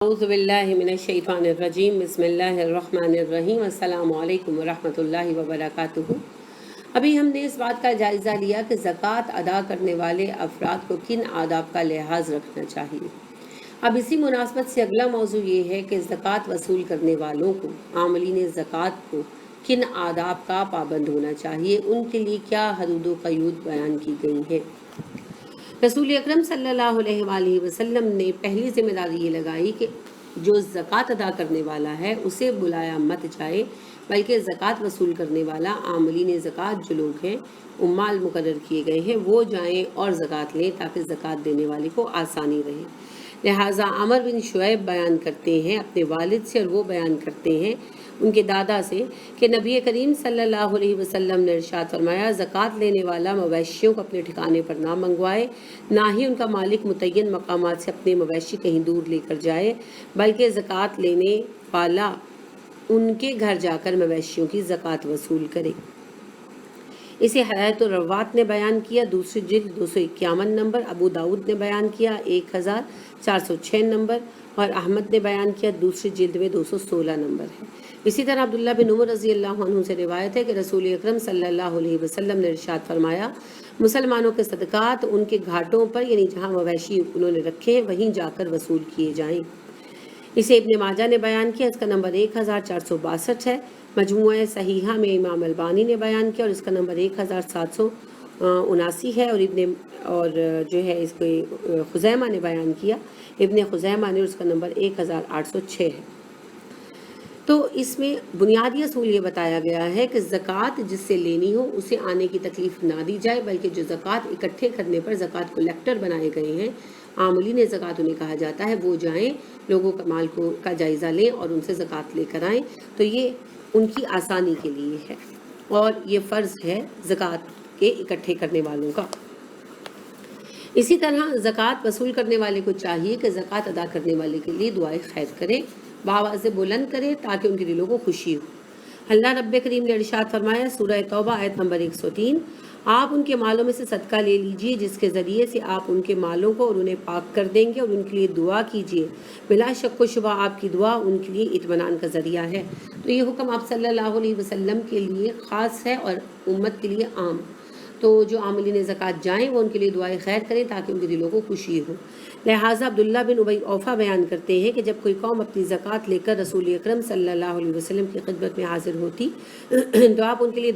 اعوذ باللہ من الشیطان الرجیم بسم اللہ الرحمن الرحیم السلام علیکم ورحمۃ اللہ وبرکاتہ۔ ابھی ہم نے اس بات کا جائزہ لیا کہ زکوٰۃ ادا کرنے والے افراد کو کن آداب کا لحاظ رکھنا چاہیے۔ اب اسی مناسبت سے اگلا موضوع یہ ہے کہ زکوٰۃ وصول کرنے والوں کو، عاملین زکوٰۃ کو کن آداب کا پابند ہونا چاہیے، ان کے لیے کیا حدود و قیود بیان کی گئی ہیں۔ رسول اکرم صلی اللہ علیہ وآلہ وسلم نے پہلی ذمہ داری یہ لگائی کہ جو زکوٰۃ ادا کرنے والا ہے اسے بلایا مت جائے، بلکہ زکوٰۃ وصول کرنے والا عاملین زکوٰۃ جو لوگ ہیں، عمال مقرر کیے گئے ہیں، وہ جائیں اور زکوٰۃ لیں تاکہ زکوٰۃ دینے والے کو آسانی رہے۔ لہٰذا عمر بن شعیب بیان کرتے ہیں اپنے والد سے، اور وہ بیان کرتے ہیں ان کے دادا سے کہ نبی کریم صلی اللہ علیہ وسلم نے ارشاد فرمایا، زکوٰۃ لینے والا مویشیوں کو اپنے ٹھکانے پر نہ منگوائے، نہ ہی ان کا مالک متعین مقامات سے اپنے مویشی کہیں دور لے کر جائے، بلکہ زکوٰۃ لینے والا ان کے گھر جا کر مویشیوں کی زکوٰۃ وصول کرے۔ اسے حیات الروات نے بیان کیا، دوسری جلد 251 نمبر، ابو داؤد نے بیان کیا 1406 نمبر، اور احمد نے بیان کیا دوسری جلد میں 216 نمبر ہے۔ اسی طرح عبداللہ بن عمر رضی اللہ عنہ سے روایت ہے کہ رسول اکرم صلی اللہ علیہ وسلم نے ارشاد فرمایا، مسلمانوں کے صدقات ان کے گھاٹوں پر، یعنی جہاں مویشی انہوں نے رکھے ہیں وہیں جا کر وصول کیے جائیں۔ اسے ابن ماجہ نے بیان کیا، اس کا نمبر 1462 ہے۔ مجموعہ صحیحہ میں امام البانی نے بیان کیا اور اس کا نمبر 1779 ہے، اور جو ہے اس کو خزیمہ نے بیان کیا، ابن خزیمہ نے، اس کا نمبر 1806 ہے۔ تو اس میں بنیادی اصول یہ بتایا گیا ہے کہ زکوٰۃ جس سے لینی ہو اسے آنے کی تکلیف نہ دی جائے، بلکہ جو زکوٰۃ اکٹھے کرنے پر زکوٰۃ کلیکٹر بنائے گئے ہیں، عاملین زکوٰۃ انہیں کہا جاتا ہے، وہ جائیں، لوگوں کا مال کا جائزہ لیں اور ان سے زکوٰۃ لے کر آئیں۔ تو یہ ان کی آسانی کے لیے ہے، اور یہ فرض ہے زکوٰۃ کے اکٹھے کرنے والوں کا۔ اسی طرح زکوٰۃ وصول کرنے والے کو چاہیے کہ زکوٰۃ ادا کرنے والے کے لیے دعائے خیر کرے، بآواز بلند کرے تاکہ ان کے دلوں کو خوشی ہو۔ اللہ رب کریم نے ارشاد فرمایا، سورہ توبہ آیت نمبر 103، آپ ان کے مالوں میں سے صدقہ لے لیجئے جس کے ذریعے سے آپ ان کے مالوں کو اور انہیں پاک کر دیں گے، اور ان کے لیے دعا کیجئے، بلا شک و شبہ آپ کی دعا ان کے لیے اطمینان کا ذریعہ ہے۔ تو یہ حکم آپ صلی اللہ علیہ وسلم کے لیے خاص ہے اور امت کے لیے عام۔ تو جو عاملین زکوٰۃ جائیں وہ ان کے لیے دعائے خیر کریں تاکہ ان کے دلوں کو خوشی ہو۔ لہٰذا عبداللہ بن ابی اوفا بیان کرتے ہیں کہ جب کوئی قوم اپنی زکوٰۃ لے کر رسول اکرم صلی اللہ علیہ وسلم کی خدمت میں حاضر ہوتی تو آپ ان کے لیے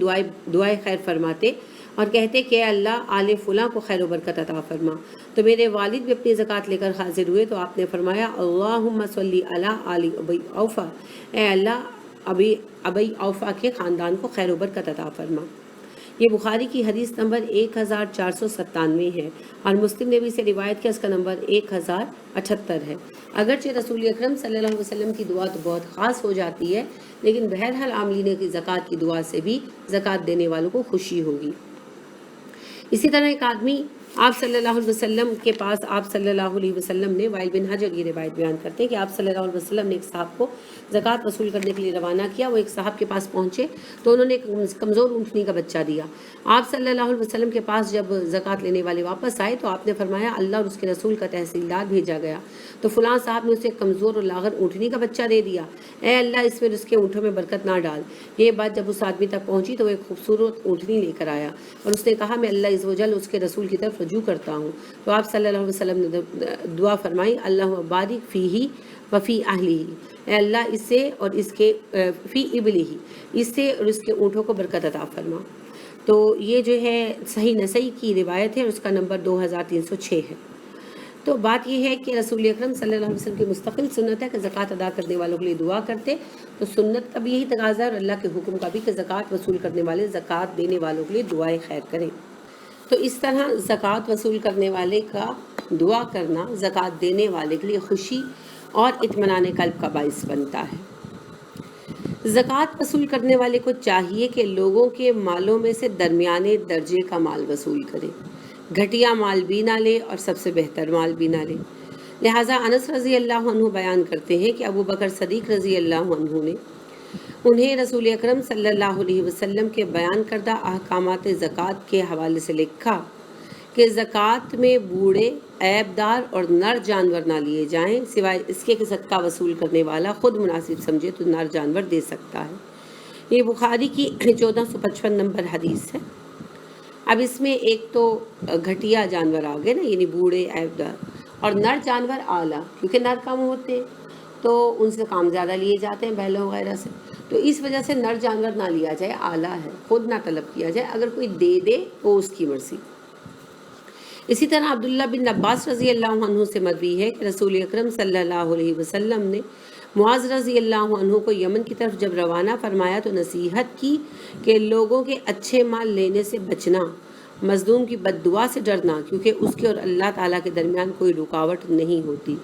دعائے خیر فرماتے اور کہتے کہ اے اللہ آل فلاں کو خیر و برکت عطا فرما۔ تو میرے والد بھی اپنی زکوٰۃ لے کر حاضر ہوئے تو آپ نے فرمایا، اللہم صلی علی آل ابی اوفا، اے اللہ ابی اوفا کے خاندان کو خیر و برکت عطا فرما۔ یہ بخاری کی حدیث نمبر 1497 ہے، اور مسلم نے بھی اسے روایت کیا، اس کا نمبر 1078 ہے۔ اگرچہ رسول اکرم صلی اللہ علیہ وسلم کی دعا تو بہت خاص ہو جاتی ہے، لیکن بہرحال عاملین کی زکوٰۃ کی دعا سے بھی زکوٰۃ دینے والوں کو خوشی ہوگی۔ اسی طرح ایک آدمی آپ صلی اللہ علیہ وسلم کے پاس، آپ صلی اللہ علیہ وسلم نے، وائل بن حجر یہ روایت بیان کرتے ہیں کہ آپ صلی اللہ علیہ وسلم نے ایک صاحب کو زکوٰۃ وصول کرنے کے لیے روانہ کیا۔ وہ ایک صاحب کے پاس پہنچے تو انہوں نے ایک کمزور اونٹنی کا بچہ دیا۔ آپ صلی اللہ علیہ وسلم کے پاس جب زکوٰۃ لینے والے واپس آئے تو آپ نے فرمایا، اللہ اور اس کے رسول کا تحصیلدار بھیجا گیا تو فلاں صاحب نے اسے کمزور اور لاغر اونٹنی کا بچہ دے دیا، اے اللہ اس میں اس کے اونٹوں میں برکت نہ ڈال۔ یہ بات جب اس آدمی تک پہنچی تو وہ ایک خوبصورت اونٹنی لے کر آیا اور اس نے کہا، میں اللہ عز و جل اس کے رسول کی طرف رجوع کرتا ہوں۔ تو آپ صلی اللہ علیہ وسلم نے دعا فرمائی، اللہم بارک فیہ وفی اہلہ، اے اللہ اس سے اور اس کے فی ابلہ، اس سے اور اس کے اونٹوں کو برکت عطا فرما۔ تو یہ جو ہے صحیح نسائی کی روایت ہے اور اس کا نمبر 2306 ہے۔ تو بات یہ ہے کہ رسول اکرم صلی اللہ علیہ وسلم کی مستقل سنت ہے کہ زکوٰۃ ادا کرنے والوں کے لیے دعا کرتے، تو سنت کا بھی یہی تقاضا ہے اور اللہ کے حکم کا بھی کہ زکوٰۃ وصول کرنے والے زکوٰۃ دینے والوں کے لیے دعائے خیر کریں۔ تو اس طرح زکوٰۃ وصول کرنے والے کا دعا کرنا زکوٰۃ دینے والے کے لیے خوشی اور اطمینان قلب کا باعث بنتا ہے۔ زکوٰۃ وصول کرنے والے کو چاہیے کہ لوگوں کے مالوں میں سے درمیانے درجے کا مال وصول کرے، گھٹیا مال بھی نہ لے اور سب سے بہتر مال بھی نہ لے۔ لہٰذا انس رضی اللہ عنہ بیان کرتے ہیں کہ ابو بکر صدیق رضی اللہ عنہ نے انہیں رسول اکرم صلی اللہ علیہ وسلم کے بیان کردہ احکامات زکوٰۃ کے حوالے سے لکھا کہ زکوٰۃ میں بوڑھے، عیب دار اور نر جانور نہ لیے جائیں، سوائے اس کے کہ صدقہ وصول کرنے والا خود مناسب سمجھے تو نر جانور دے سکتا ہے۔ یہ بخاری کی 1455 نمبر حدیث ہے۔ اب اس میں ایک تو گھٹیا جانور آ گئے نا، یعنی بوڑھے، عیب دار، اور نر جانور اعلیٰ، کیونکہ نر کم ہوتے ہیں تو ان سے کام زیادہ لیے جاتے ہیں بیلوں وغیرہ سے، تو اس وجہ سے نر جانور نہ لیا جائے، اعلیٰ ہے، خود نہ طلب کیا جائے، اگر کوئی دے دے وہ اس کی مرضی۔ اسی طرح عبداللہ بن عباس رضی اللہ عنہ سے مروی ہے کہ رسول اکرم صلی اللہ علیہ وسلم نے معاذ رضی اللہ عنہ کو یمن کی طرف جب روانہ فرمایا تو نصیحت کی کہ لوگوں کے اچھے مال لینے سے بچنا، مظلوم کی بد دعا سے ڈرنا، کیونکہ اس کے اور اللہ تعالیٰ کے درمیان کوئی رکاوٹ نہیں ہوتی۔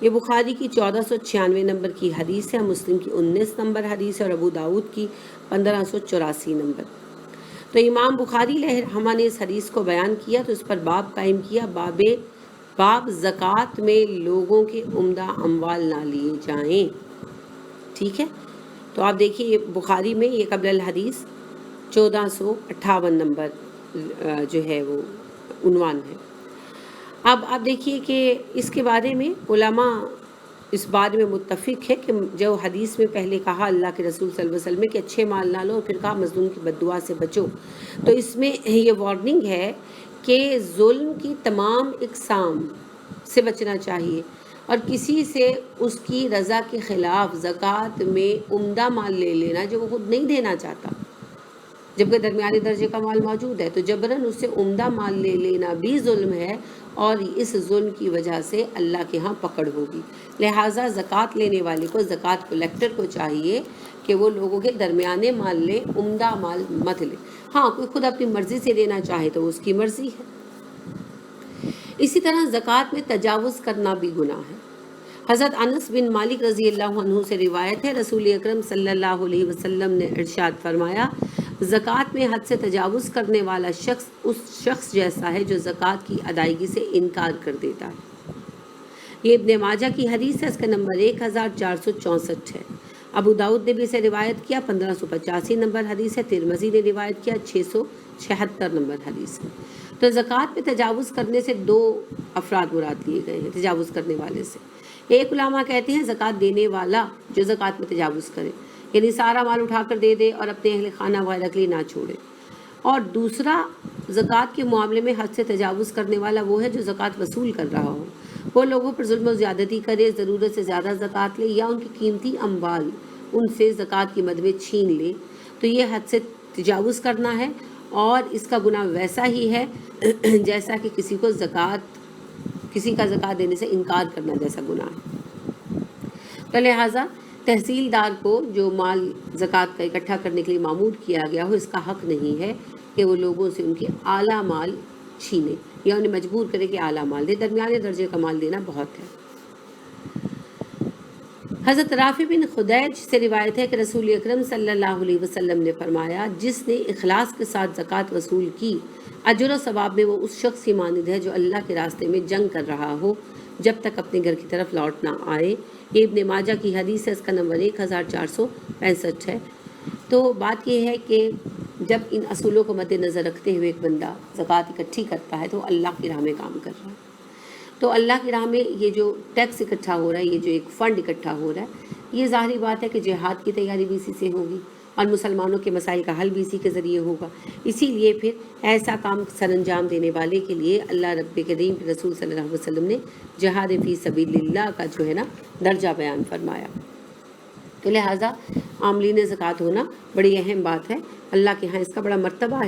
یہ بخاری کی 1496 نمبر کی حدیث ہے، مسلم کی 19 نمبر حدیث ہے، اور ابو داؤد کی 1584 نمبر۔ تو امام بخاری رحمہ نے اس حدیث کو بیان کیا تو اس پر باب قائم کیا، باب زکوٰۃ میں لوگوں کے عمدہ اموال نہ لیے جائیں۔ ٹھیک ہے، تو آپ دیکھیے یہ بخاری میں یہ قبل الحدیث 1458 نمبر جو ہے وہ عنوان ہے۔ اب آپ دیکھیے کہ اس کے بارے میں علماء اس بارے میں متفق ہے کہ جو حدیث میں پہلے کہا اللہ کے رسول صلی اللہ علیہ وسلم کہ اچھے مال نہ لو، اور پھر کہا مظلوم کی بد دعا سے بچو، تو اس میں یہ وارننگ ہے کہ ظلم کی تمام اقسام سے بچنا چاہیے، اور کسی سے اس کی رضا کے خلاف زکوٰۃ میں عمدہ مال لے لینا جو وہ خود نہیں دینا چاہتا، جبکہ درمیانی درجے کا مال موجود ہے، تو جبراً اس سے عمدہ مال لے لینا بھی ظلم ہے، اور اس ظلم کی وجہ سے اللہ کے ہاں پکڑ ہوگی۔ لہٰذا زکوٰۃ لینے والے کو، زکوٰۃ کلیکٹر کو چاہیے کہ وہ لوگوں کے درمیانے مال لے، عمدہ مال مت لے۔ ہاں کوئی خود اپنی مرضی سے دینا چاہے تو اس کی مرضی ہے۔ اسی طرح زکوٰۃ میں تجاوز کرنا بھی گناہ ہے۔ حضرت انس بن مالک رضی اللہ عنہ سے روایت ہے، رسول اکرم صلی اللہ علیہ وسلم نے ارشاد فرمایا، زکوٰۃ میں حد سے تجاوز کرنے والا شخص اس شخص جیسا ہے جو زکوٰۃ کی ادائیگی سے انکار کر دیتا ہے۔ یہ ابن ماجہ کی حدیث ہے، اس کا نمبر 1464 ہے۔ ابو داؤد نے بھی اسے روایت کیا، 1585 نمبر حدیث ہے۔ ترمذی نے روایت کیا، 676 نمبر حدیث ہے۔ تو زکوٰۃ میں تجاوز کرنے سے دو افراد مراد لیے گئے ہیں تجاوز کرنے والے سے۔ ایک علماء کہتے ہیں زکوٰۃ دینے والا جو زکوٰۃ میں تجاوز کرے، یعنی سارا مال اٹھا کر دے دے اور اپنے اہل خانہ وغیرہ کے لیے نہ چھوڑے، اور دوسرا زکوٰۃ کے معاملے میں حد سے تجاوز کرنے والا وہ ہے جو زکوٰۃ وصول کر رہا ہو، وہ لوگوں پر ظلم و زیادتی کرے، ضرورت سے زیادہ زکوٰۃ لے، یا ان کی قیمتی اموال ان سے زکوٰۃ کی مد میں چھین لے، تو یہ حد سے تجاوز کرنا ہے، اور اس کا گناہ ویسا ہی ہے جیسا کہ کسی کا زکوٰۃ دینے سے انکار کرنا جیسا گناہ ہے۔ تو لہٰذا تحصیلدار کو جو مال زکوٰۃ کا اکٹھا کرنے کے لیے معمور کیا گیا ہو، اس کا حق نہیں ہے کہ وہ لوگوں سے ان کے اعلیٰ مال چھینے یا انہیں مجبور کرے کہ اعلیٰ مال دے، درمیانے درجے کا مال دینا بہت ہے۔ حضرت رافع بن خدیج سے روایت ہے کہ رسول اکرم صلی اللہ علیہ وسلم نے فرمایا، جس نے اخلاص کے ساتھ زکوٰۃ وصول کی، اجر و ثواب میں وہ اس شخص کی مانند ہے جو اللہ کے راستے میں جنگ کر رہا ہو جب تک اپنے گھر کی طرف لوٹ نہ آئے۔ یہ ابن ماجہ کی حدیث ہے، اس کا نمبر 1465 ہے۔ تو بات یہ ہے کہ جب ان اصولوں کو مد نظر رکھتے ہوئے ایک بندہ زکوٰۃ اکٹھی کرتا ہے تو اللہ کی راہ میں کام کر رہا ہے۔ تو اللہ کی راہ میں یہ جو ٹیکس اکٹھا ہو رہا ہے، یہ جو ایک فنڈ اکٹھا ہو رہا ہے، یہ ظاہری بات ہے کہ جہاد کی تیاری بھی اسی سے ہوگی، اور مسلمانوں کے مسائل کا حل بھی اسی کے ذریعے ہوگا۔ اسی لیے پھر ایسا کام سر انجام دینے والے کے لیے اللہ رب کریم کے رسول صلی اللہ علیہ وسلم نے جہاد فی سبیل اللہ کا جو ہے نا درجہ بیان فرمایا۔ تو لہٰذا عاملین زکوٰۃ ہونا بڑی اہم بات ہے، اللہ کے ہاں اس کا بڑا مرتبہ ہے۔